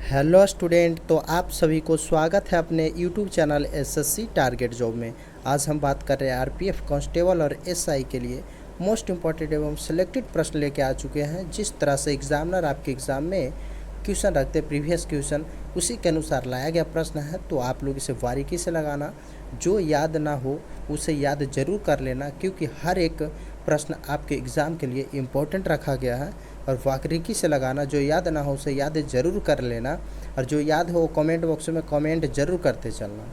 Hello student, तो आप सभी को स्वागत है अपने YouTube channel SSC target job में। आज हम बात कर रहे हैं आरपीएफ कांस्टेबल और एसआई के लिए मोस्ट इम्पॉर्टेंट एवं सिलेक्टेड प्रश्न लेके आ चुके हैं। जिस तरह से एग्जामिनर आपके एग्ज़ाम में क्वेश्चन रखते प्रीवियस क्वेश्चन उसी के अनुसार लाया गया प्रश्न है, तो आप लोग इसे बारीकी से लगाना। जो याद ना हो उसे याद ज़रूर कर लेना, क्योंकि हर एक प्रश्न आपके एग्ज़ाम के लिए इम्पोर्टेंट रखा गया है। और बारीकी से लगाना, जो याद ना हो उसे याद ज़रूर कर लेना, और जो याद हो कमेंट बॉक्स में कमेंट ज़रूर करते चलना।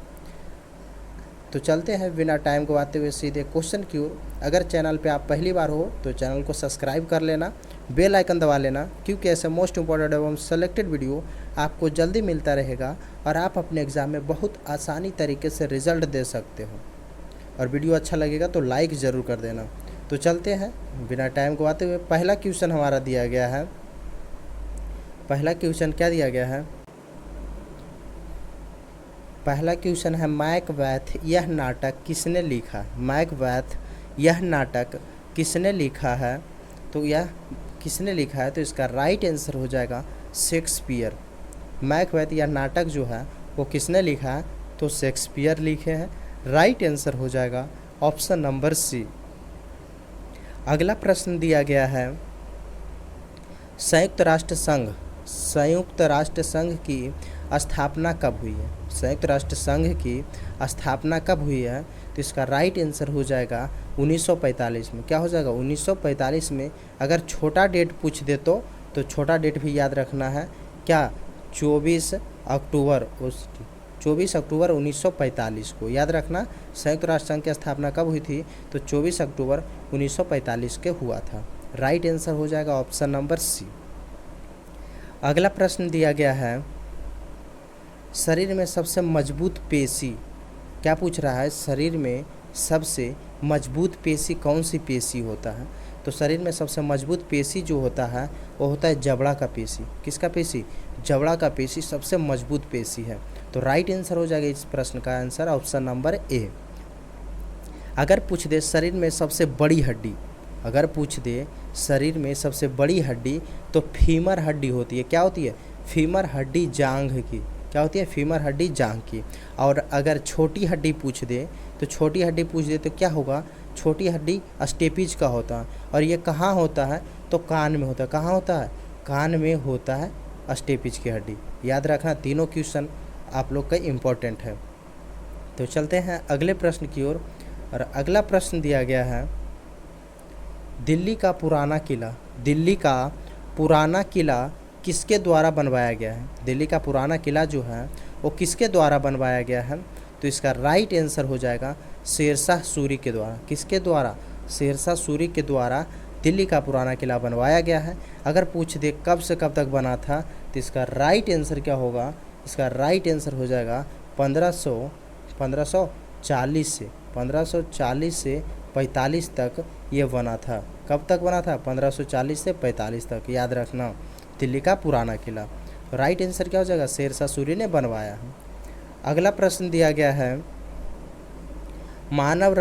तो चलते हैं बिना टाइम गवाते हुए सीधे क्वेश्चन की ओर। अगर चैनल पे आप पहली बार हो तो चैनल को सब्सक्राइब कर लेना, बेल आइकन दबा लेना, क्योंकि ऐसे मोस्ट इंपॉर्टेंट एवं सेलेक्टेड वीडियो आपको जल्दी मिलता रहेगा और आप अपने एग्ज़ाम में बहुत आसानी तरीके से रिजल्ट दे सकते हो। और वीडियो अच्छा लगेगा तो लाइक ज़रूर कर देना। तो चलते हैं बिना टाइम गवाते हुए। पहला क्वेश्चन हमारा दिया गया है। पहला क्वेश्चन क्या दिया गया है? पहला क्वेश्चन है, मैकबेथ यह नाटक किसने लिखा? मैकबेथ यह नाटक किसने लिखा है? तो यह किसने लिखा है, तो इसका राइट आंसर हो जाएगा शेक्सपियर। मैकबेथ यह नाटक जो है वो किसने लिखा है? तो शेक्सपियर लिखे हैं। राइट आंसर हो जाएगा ऑप्शन नंबर सी। अगला प्रश्न दिया गया है, संयुक्त राष्ट्र संघ की स्थापना कब हुई है? संयुक्त राष्ट्र संघ की स्थापना कब हुई है? तो इसका राइट आंसर हो जाएगा 1945 में। क्या हो जाएगा? 1945 में। अगर छोटा डेट पूछ दे तो छोटा डेट भी याद रखना है। क्या? 24 अक्टूबर 1945 को याद रखना। संयुक्त राष्ट्र संघ की स्थापना कब हुई थी? तो 24 अक्टूबर 1945 के हुआ था। राइट आंसर हो जाएगा ऑप्शन नंबर सी। अगला प्रश्न दिया गया है, शरीर में सबसे मजबूत पेशी। क्या पूछ रहा है? शरीर में सबसे मजबूत पेशी कौन सी पेशी होता है? तो शरीर में सबसे मजबूत पेशी जो होता है वो होता है जबड़ा का पेशी। किसका पेशी? जबड़ा का पेशी सबसे मजबूत पेशी है। तो राइट आंसर हो जाएगा इस प्रश्न का आंसर ऑप्शन नंबर ए। अगर पूछ दे शरीर में सबसे बड़ी हड्डी, अगर पूछ दे शरीर में सबसे बड़ी हड्डी, तो फीमर हड्डी होती है। क्या होती है? फीमर हड्डी जांघ की। क्या होती है? फीमर हड्डी जांघ की। और अगर छोटी हड्डी पूछ दे तो छोटी हड्डी पूछ दे तो क्या होगा? छोटी हड्डी स्टेपिज का होता है। और ये कहाँ होता है? तो कान में होता है। कहाँ होता है? कान में होता है स्टेपिज की हड्डी। याद रखना, तीनों क्वेश्चन आप लोग का इम्पोर्टेंट है। तो चलते हैं अगले प्रश्न की ओर। और अगला प्रश्न दिया गया है, दिल्ली का पुराना किला किसके द्वारा बनवाया गया है? दिल्ली का पुराना किला जो है वो किसके द्वारा बनवाया गया है? तो इसका राइट आंसर हो जाएगा शेरशाह सूरी के द्वारा। किसके द्वारा? शेरशाह सूरी के द्वारा दिल्ली का पुराना किला बनवाया गया है। अगर पूछ दे कब से कब तक बना था, तो इसका राइट आंसर क्या होगा? इसका राइट आंसर हो जाएगा 1540 से 45 तक ये बना था। कब तक बना था? 1540 से 45 तक। याद रखना, दिल्ली का पुराना किला। राइट आंसर क्या हो जाएगा? शेरशाह सूरी ने बनवाया है। अगला प्रश्न दिया गया है, मानव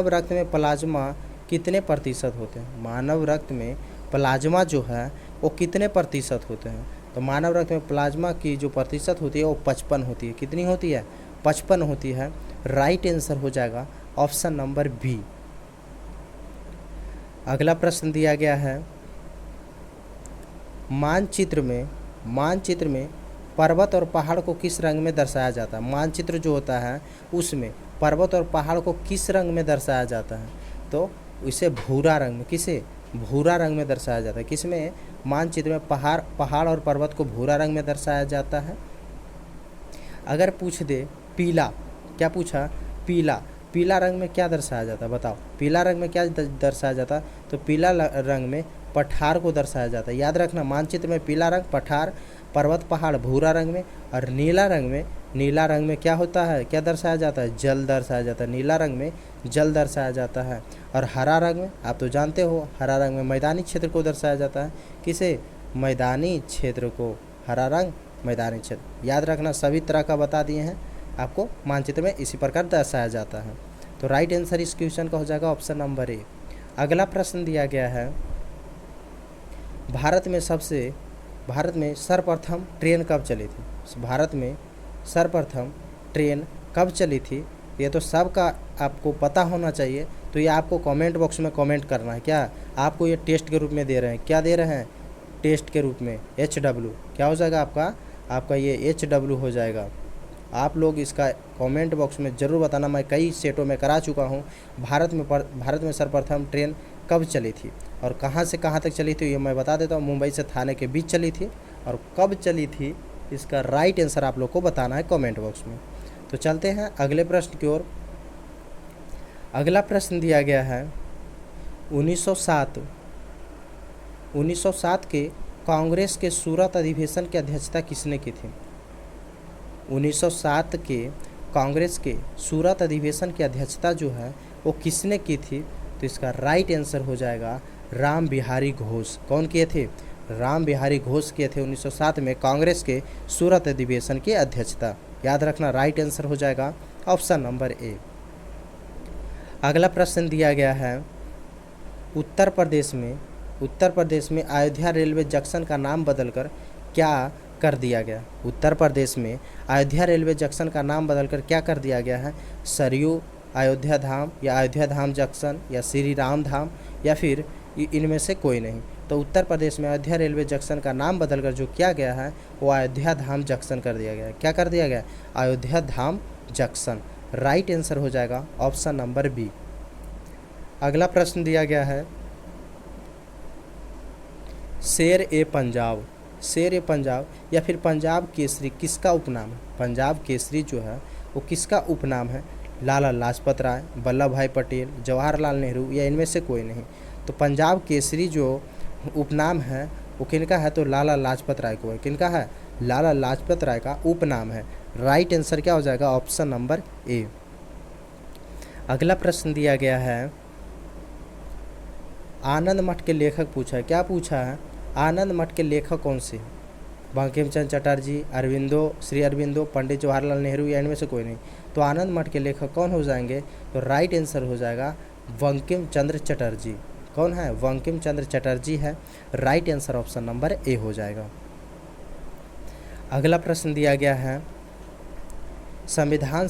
रक्त में प्लाज्मा कितने प्रतिशत होते हैं? मानव रक्त में प्लाज्मा जो है वो कितने प्रतिशत होते हैं? तो मानव रक्त में प्लाज्मा की जो प्रतिशत होती है वो 55 होती है। कितनी होती है? 55 होती है। राइट आंसर हो जाएगा ऑप्शन नंबर बी। अगला प्रश्न दिया गया है, मानचित्र में पर्वत और पहाड़ को किस रंग में दर्शाया जाता है? मानचित्र जो होता है उसमें पर्वत और पहाड़ को किस रंग में दर्शाया जाता है? तो इसे भूरा रंग में, किसे? भूरा रंग में दर्शाया जाता है। किसमें? मानचित्र में पहाड़ और पर्वत को भूरा रंग में दर्शाया जाता है। अगर पूछ दे पीला, क्या पूछा? पीला रंग में क्या दर्शाया जाता है? बताओ, पीला रंग में क्या दर्शाया जाता है? तो पीला रंग में पठार को दर्शाया जाता है। याद रखना, मानचित्र में पीला रंग पठार, पर्वत पहाड़ भूरा रंग में, और नीला रंग में क्या होता है? क्या दर्शाया जाता है? जल दर्शाया जाता है। नीला रंग में जल दर्शाया जाता है। और हरा रंग में, आप तो जानते हो, हरा रंग में मैदानी क्षेत्र को दर्शाया जाता है। किसे? मैदानी क्षेत्र को। हरा रंग मैदानी क्षेत्र। याद रखना, सभी तरह का बता दिए हैं आपको। मानचित्र में इसी प्रकार दर्शाया जाता है। तो राइट आंसर इस क्वेश्चन का हो जाएगा ऑप्शन नंबर ए। अगला प्रश्न दिया गया है, भारत में सबसे भारत में सर्वप्रथम ट्रेन कब चली थी? भारत में सर्वप्रथम ट्रेन कब चली थी? ये तो सबका आपको पता होना चाहिए, तो ये आपको कमेंट बॉक्स में कमेंट करना है। क्या आपको ये टेस्ट के रूप में दे रहे हैं? क्या दे रहे हैं? टेस्ट के रूप में HW। क्या हो जाएगा आपका ये HW हो जाएगा। आप लोग इसका कमेंट बॉक्स में ज़रूर बताना। मैं कई सेटों में करा चुका हूँ। भारत में सर्वप्रथम ट्रेन कब चली थी और कहाँ से कहाँ तक चली थी, ये मैं बता देता हूँ। मुंबई से थाने के बीच चली थी। और कब चली थी, इसका राइट आंसर आप लोग को बताना है कमेंट बॉक्स में। तो चलते हैं अगले प्रश्न की ओर। अगला प्रश्न दिया गया है 1907 के कांग्रेस के सूरत अधिवेशन की अध्यक्षता किसने की थी? 1907 के कांग्रेस के सूरत अधिवेशन की अध्यक्षता जो है वो किसने की थी? तो इसका राइट आंसर हो जाएगा राम बिहारी घोष। कौन किए थे? राम बिहारी घोष किए थे 1907 में कांग्रेस के सूरत अधिवेशन की अध्यक्षता। याद रखना, राइट आंसर हो जाएगा ऑप्शन नंबर ए। अगला प्रश्न दिया गया है उत्तर प्रदेश में अयोध्या रेलवे जंक्शन का नाम बदलकर क्या कर दिया गया? उत्तर प्रदेश में अयोध्या रेलवे जंक्शन का नाम बदलकर क्या कर दिया गया है? सरयू अयोध्या धाम, या अयोध्या धाम जंक्शन, या श्री राम धाम, या फिर इनमें से कोई नहीं। तो उत्तर प्रदेश में अयोध्या रेलवे जंक्शन का नाम बदलकर जो किया गया है वो अयोध्या धाम जंक्शन कर दिया गया है। क्या कर दिया गया? अयोध्या धाम जंक्शन। राइट आंसर हो जाएगा ऑप्शन नंबर बी। अगला प्रश्न दिया गया है शेर ए पंजाब या फिर पंजाब केसरी किसका उपनाम है? पंजाब केसरी जो है वो किसका उपनाम है? लाला लाजपत राय, वल्लभ भाई पटेल, जवाहरलाल नेहरू, या इनमें से कोई नहीं। तो पंजाब केसरी जो उपनाम है वो किनका है? तो लाला लाजपत राय को है। किनका है? लाला लाजपत राय का उपनाम है। राइट आंसर क्या हो जाएगा? Option number A. अगला प्रश्न दिया गया है आनंद मठ के लेखक पूछा है। क्या पूछा है? आनंद मठ के लेखक कौन से? बंकिम चंद्र चटर्जी, श्री अरविंदो, पंडित जवाहरलाल नेहरू, या इनमें से कोई नहीं। तो आनंद मठ के लेखक कौन हो जाएंगे? तो राइट आंसर हो जाएगा बंकिम चंद्र चटर्जी। कौन है? बंकिम चंद्र चटर्जी है। Right answer option number A हो जाएगा। अगला प्रश्न दिया गया है संविधान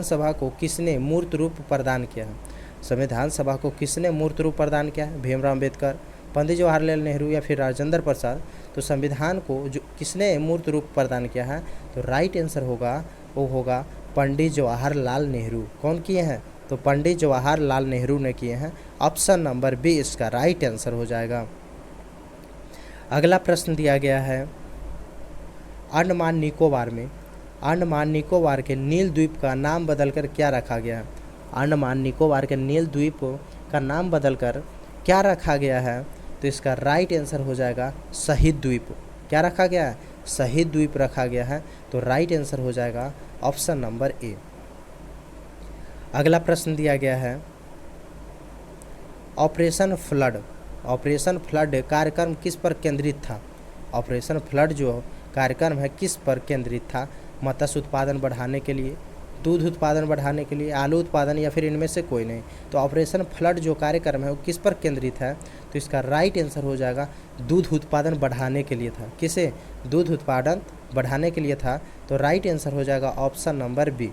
सभा को किसने मूर्त रूप प्रदान किया है? संविधान सभा को किसने मूर्त रूप प्रदान किया है? भीमराव अम्बेडकर, पंडित जवाहरलाल नेहरू, या फिर राजेंद्र प्रसाद। तो संविधान को जो किसने मूर्त रूप प्रदान किया है? तो राइट आंसर होगा पंडित जवाहरलाल नेहरू। कौन किए हैं? तो पंडित जवाहरलाल नेहरू ने किए हैं। ऑप्शन नंबर बी इसका राइट आंसर हो जाएगा। अगला प्रश्न दिया गया है अंडमान निकोबार के नील द्वीप का नाम बदलकर क्या रखा गया है? अंडमान निकोबार के नील द्वीप का नाम बदलकर क्या रखा गया है? तो इसका राइट आंसर हो जाएगा शहीद द्वीप। क्या रखा गया है? शहीद द्वीप रखा गया है। तो राइट आंसर हो जाएगा ऑप्शन नंबर ए। अगला प्रश्न दिया गया है ऑपरेशन फ्लड कार्यक्रम किस पर केंद्रित था? ऑपरेशन फ्लड जो कार्यक्रम है किस पर केंद्रित था? मत्स्य उत्पादन बढ़ाने के लिए, दूध उत्पादन बढ़ाने के लिए, आलू उत्पादन, या फिर इनमें से कोई नहीं। तो ऑपरेशन फ्लड जो कार्यक्रम है वो किस पर केंद्रित है? तो इसका राइट आंसर हो जाएगा दूध उत्पादन बढ़ाने के लिए था। किसे? दूध उत्पादन बढ़ाने के लिए था। तो राइट आंसर हो जाएगा ऑप्शन नंबर बी।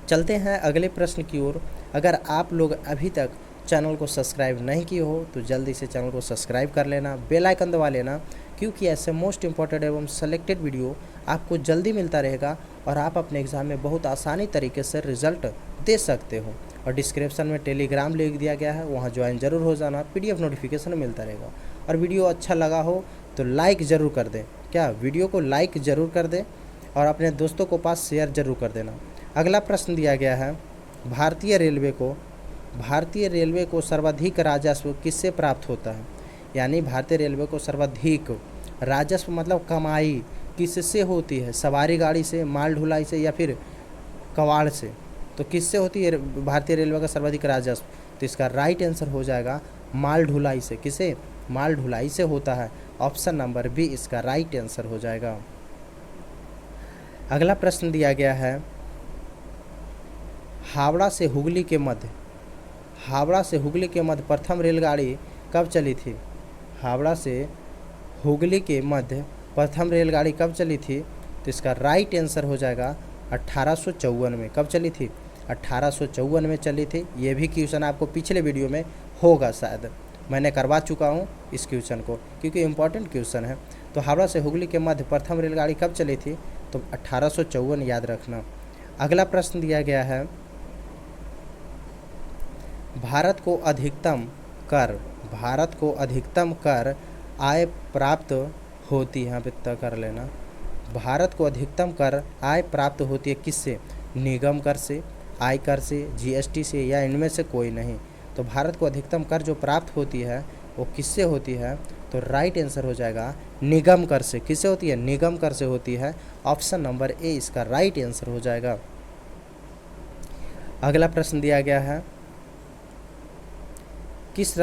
चलते हैं अगले प्रश्न की ओर। अगर आप लोग अभी तक चैनल को सब्सक्राइब नहीं किए हो तो जल्दी से चैनल को सब्सक्राइब कर लेना, बेल आइकन दबा लेना, क्योंकि ऐसे मोस्ट इंपॉर्टेंट एवं सेलेक्टेड वीडियो आपको जल्दी मिलता रहेगा और आप अपने एग्ज़ाम में बहुत आसानी तरीके से रिजल्ट दे सकते हो। और डिस्क्रिप्शन में टेलीग्राम लिंक दिया गया है, वहाँ ज्वाइन जरूर हो जाना, PDF नोटिफिकेशन मिलता रहेगा। और वीडियो अच्छा लगा हो तो लाइक ज़रूर कर दें। क्या? वीडियो को लाइक ज़रूर कर दें और अपने दोस्तों को पास शेयर ज़रूर कर देना। अगला प्रश्न दिया गया है भारतीय रेलवे को सर्वाधिक राजस्व किससे प्राप्त होता है? यानी भारतीय रेलवे को सर्वाधिक राजस्व मतलब कमाई किससे होती है? सवारी गाड़ी से, माल ढुलाई से, या फिर कबाड़ से? तो किससे होती है भारतीय रेलवे का सर्वाधिक राजस्व? तो इसका राइट आंसर हो जाएगा माल ढुलाई से। किसे? माल ढुलाई से होता है। ऑप्शन नंबर बी इसका राइट आंसर हो जाएगा। अगला प्रश्न दिया गया है हावड़ा से हुगली के मध्य प्रथम रेलगाड़ी कब चली थी? हावड़ा से हुगली के मध्य प्रथम रेलगाड़ी कब चली थी? तो इसका राइट आंसर हो जाएगा 1854 में। कब चली थी? 1854 में चली थी। ये भी क्वेश्चन आपको पिछले वीडियो में होगा, शायद मैंने करवा चुका हूँ इस क्वेश्चन को, क्योंकि इम्पोर्टेंट क्वेश्चन है। तो हावड़ा से हुगली के मध्य प्रथम रेलगाड़ी कब चली थी? तो 1854, याद रखना। अगला प्रश्न दिया गया है, भारत को अधिकतम कर आय प्राप्त होती है, यहाँ पे तय कर लेना। भारत को अधिकतम कर आय प्राप्त होती है किससे? निगम कर से, आयकर से, जीएसटी से, या इनमें से कोई नहीं। तो भारत को अधिकतम कर जो प्राप्त होती है वो किससे होती है? तो राइट आंसर हो जाएगा निगम कर से। किससे होती है? निगम कर से होती है। ऑप्शन नंबर ए इसका राइट आंसर हो जाएगा। अगला प्रश्न दिया गया है, किस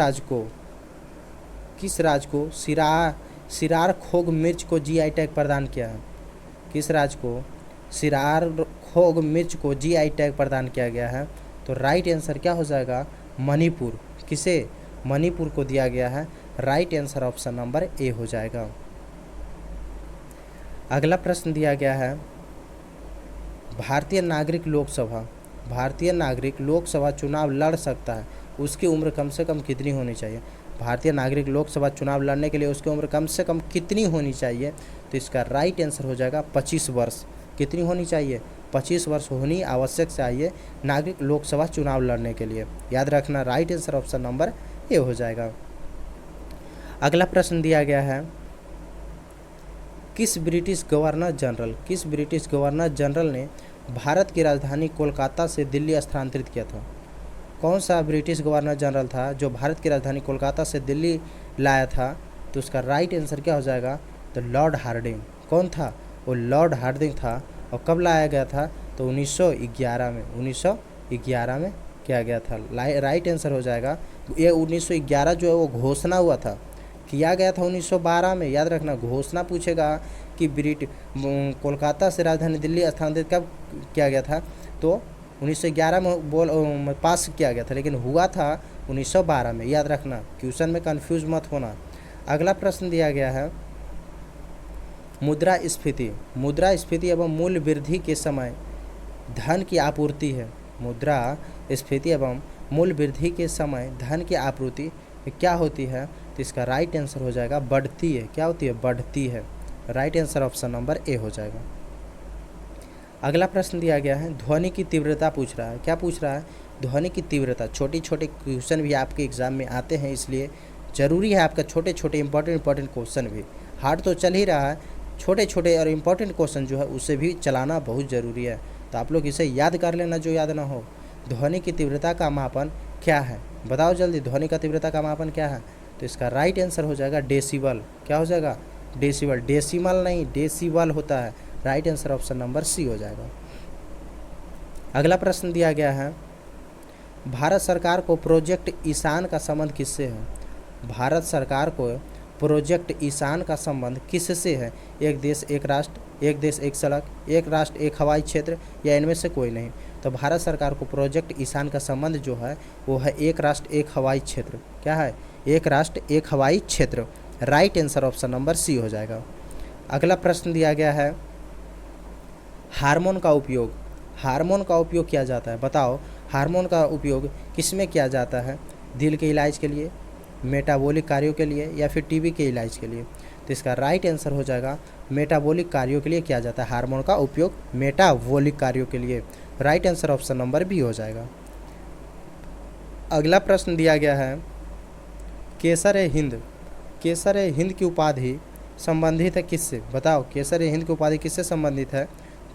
राज्य को सिरार खोग मिर्च को जीआई टैग प्रदान किया है? किस राज्य को सिरार खोग मिर्च को जीआई टैग प्रदान किया गया है? तो राइट आंसर क्या हो जाएगा? मणिपुर। किसे? मणिपुर को दिया गया है। Right answer option number A हो जाएगा। अगला प्रश्न दिया गया है, भारतीय नागरिक लोकसभा चुनाव लड़ सकता है, उसकी उम्र कम से कम कितनी होनी चाहिए? भारतीय नागरिक लोकसभा चुनाव लड़ने के लिए उसकी उम्र कम से कम कितनी होनी चाहिए? तो इसका राइट आंसर हो जाएगा 25 वर्ष। कितनी होनी चाहिए? 25 वर्ष होनी आवश्यक चाहिए नागरिक लोकसभा चुनाव लड़ने के लिए। याद रखना, right answer option number A हो जाएगा। अगला प्रश्न दिया गया है, किस ब्रिटिश गवर्नर जनरल ने भारत की राजधानी कोलकाता से दिल्ली स्थानांतरित किया था? कौन सा ब्रिटिश गवर्नर जनरल था जो भारत की राजधानी कोलकाता से दिल्ली लाया था? तो उसका राइट आंसर क्या हो जाएगा? तो लॉर्ड हार्डिंग। कौन था? वो लॉर्ड हार्डिंग था। और कब लाया गया था? तो 1911 में किया गया था। राइट आंसर हो जाएगा। ये 1911 जो है वो घोषणा हुआ था, किया गया था 1912 में। याद रखना, घोषणा पूछेगा कि कोलकाता से राजधानी दिल्ली स्थानांतरित कब किया गया था? तो 1911 में पास किया गया था, लेकिन हुआ था 1912 में। याद रखना, क्वेश्चन में कंफ्यूज मत होना। अगला प्रश्न दिया गया है, मुद्रास्फीति एवं मूल्य वृद्धि के समय धन की आपूर्ति है। मुद्रास्फीति एवं मूल्य वृद्धि के समय धन की आपूर्ति क्या होती है? तो इसका राइट आंसर हो जाएगा बढ़ती है। क्या होती है? बढ़ती है। Right answer option number A हो जाएगा। अगला प्रश्न दिया गया है, ध्वनि की तीव्रता पूछ रहा है। क्या पूछ रहा है? ध्वनि की तीव्रता। छोटे क्वेश्चन भी आपके एग्जाम में आते हैं, इसलिए ज़रूरी है आपका छोटे इंपॉर्टेंट क्वेश्चन भी। हार्ड तो चल ही रहा है, छोटे और इम्पॉर्टेंट क्वेश्चन जो है उसे भी चलाना बहुत ज़रूरी है। तो आप लोग इसे याद कर लेना जो याद ना हो। ध्वनि की तीव्रता का मापन क्या है? बताओ जल्दी, ध्वनि का तीव्रता का मापन क्या है? तो इसका राइट आंसर हो जाएगा डेसिबल। क्या हो जाएगा? डेसिबल। डेसिमल नहीं, डेसिबल होता है। Right answer option number C हो जाएगा। अगला प्रश्न दिया गया है, भारत सरकार को प्रोजेक्ट ईशान का संबंध किससे है? भारत सरकार को प्रोजेक्ट ईशान का संबंध किससे है? एक देश एक राष्ट्र, एक देश एक सड़क, एक राष्ट्र एक हवाई क्षेत्र, या इनमें से कोई नहीं। तो भारत सरकार को प्रोजेक्ट ईशान का संबंध जो है वो है एक राष्ट्र एक हवाई क्षेत्र। क्या है? एक राष्ट्र एक हवाई क्षेत्र। Right answer option number C हो जाएगा। अगला प्रश्न दिया गया है, हार्मोन का उपयोग किया जाता है। बताओ, हार्मोन का उपयोग किस में किया जाता है? दिल के इलाज के लिए, मेटाबॉलिक कार्यों के लिए, या फिर टीबी के इलाज के लिए? तो इसका राइट आंसर हो जाएगा मेटाबॉलिक कार्यों के लिए किया जाता है हार्मोन का उपयोग, मेटाबॉलिक कार्यों के लिए। Right answer option number B हो जाएगा। अगला प्रश्न दिया गया है, केसर हिंद की उपाधि संबंधित है किससे? बताओ, केसर हिंद की उपाधि किससे संबंधित है?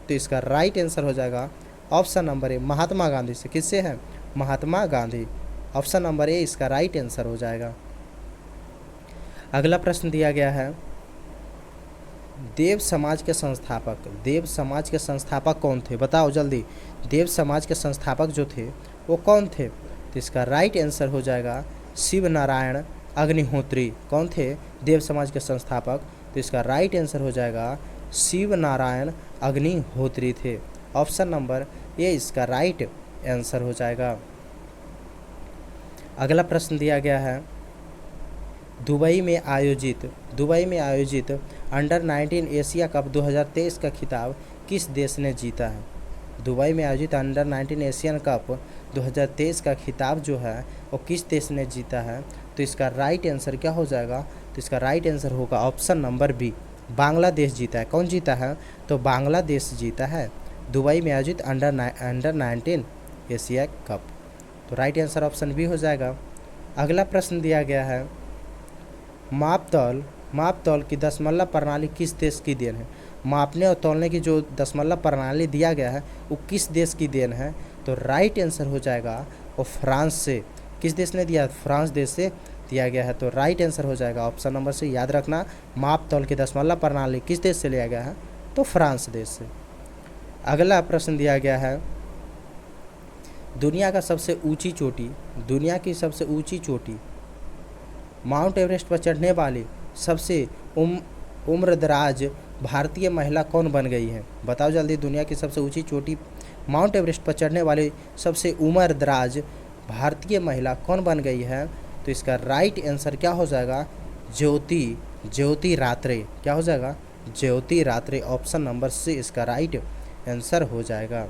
तो इसका राइट आंसर हो जाएगा option number A, Mahatma Gandhi से। किससे है? Mahatma Gandhi. Option number A इसका राइट आंसर हो जाएगा। अगला प्रश्न दिया गया है, देव समाज के संस्थापक कौन थे? बताओ जल्दी, देव समाज के संस्थापक जो थे वो कौन थे? तो इसका राइट आंसर हो जाएगा शिव नारायण अग्निहोत्री। कौन थे देव समाज के संस्थापक? तो इसका राइट आंसर हो जाएगा शिव नारायण अग्निहोत्री थे। ऑप्शन नंबर ए इसका राइट आंसर हो जाएगा। अगला प्रश्न दिया गया है, दुबई में आयोजित अंडर 19 एशिया कप 2023 का खिताब किस देश ने जीता है? दुबई में आयोजित अंडर 19 एशियन कप 2023 का खिताब जो है वो किस देश ने जीता है? तो इसका राइट आंसर क्या हो जाएगा? तो इसका राइट आंसर होगा ऑप्शन नंबर बी, बांग्लादेश जीता है। कौन जीता है? तो बांग्लादेश जीता है दुबई में आयोजित अंडर 19 एशिया कप। तो राइट आंसर ऑप्शन बी हो जाएगा। अगला प्रश्न दिया गया है, माप-तौल की दशमलव प्रणाली किस देश की देन है? मापने और तौलने की जो दशमलव प्रणाली दिया गया है वो किस देश की देन है? तो राइट आंसर हो जाएगा वो फ्रांस से। किस देश ने दिया? फ्रांस देश से दिया गया है। तो राइट आंसर हो जाएगा ऑप्शन नंबर से। याद रखना, माप तौल की दशमलव प्रणाली किस देश से लिया गया है? तो फ्रांस देश से। अगला प्रश्न दिया गया है, दुनिया की सबसे ऊंची चोटी माउंट एवरेस्ट पर चढ़ने वाली सबसे उम्रदराज भारतीय महिला कौन बन गई है? बताओ जल्दी, दुनिया की सबसे ऊंची चोटी माउंट एवरेस्ट पर चढ़ने वाली सबसे उम्रदराज भारतीय महिला कौन बन गई है? तो इसका राइट आंसर क्या हो जाएगा? ज्योति रात्रे। क्या हो जाएगा? ज्योति रात्रे। ऑप्शन नंबर सी इसका राइट आंसर हो जाएगा।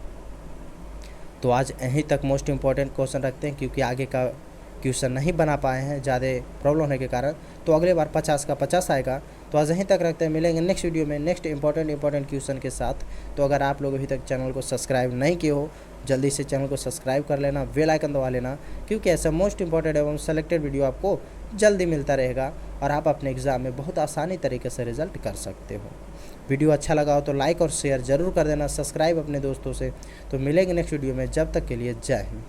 तो आज यहीं तक मोस्ट इम्पॉर्टेंट क्वेश्चन रखते हैं, क्योंकि आगे का क्वेश्चन नहीं बना पाए हैं ज़्यादा प्रॉब्लम होने के कारण। तो अगले बार 50 का 50 आएगा। तो आज यहीं तक रखते हैं, मिलेंगे नेक्स्ट वीडियो में नेक्स्ट इंपॉर्टेंट क्वेश्चन के साथ। तो अगर आप लोग अभी तक चैनल को सब्सक्राइब नहीं किए हो, जल्दी से चैनल को सब्सक्राइब कर लेना, बेल आइकन दबा लेना, क्योंकि ऐसा मोस्ट इंपॉर्टेंट एवं सेलेक्टेड वीडियो आपको जल्दी मिलता रहेगा और आप अपने एग्ज़ाम में बहुत आसानी तरीके से रिजल्ट कर सकते हो। वीडियो अच्छा लगा हो तो लाइक और शेयर ज़रूर कर देना, सब्सक्राइब अपने दोस्तों से। तो मिलेंगे नेक्स्ट वीडियो में, जब तक के लिए जय हिंद।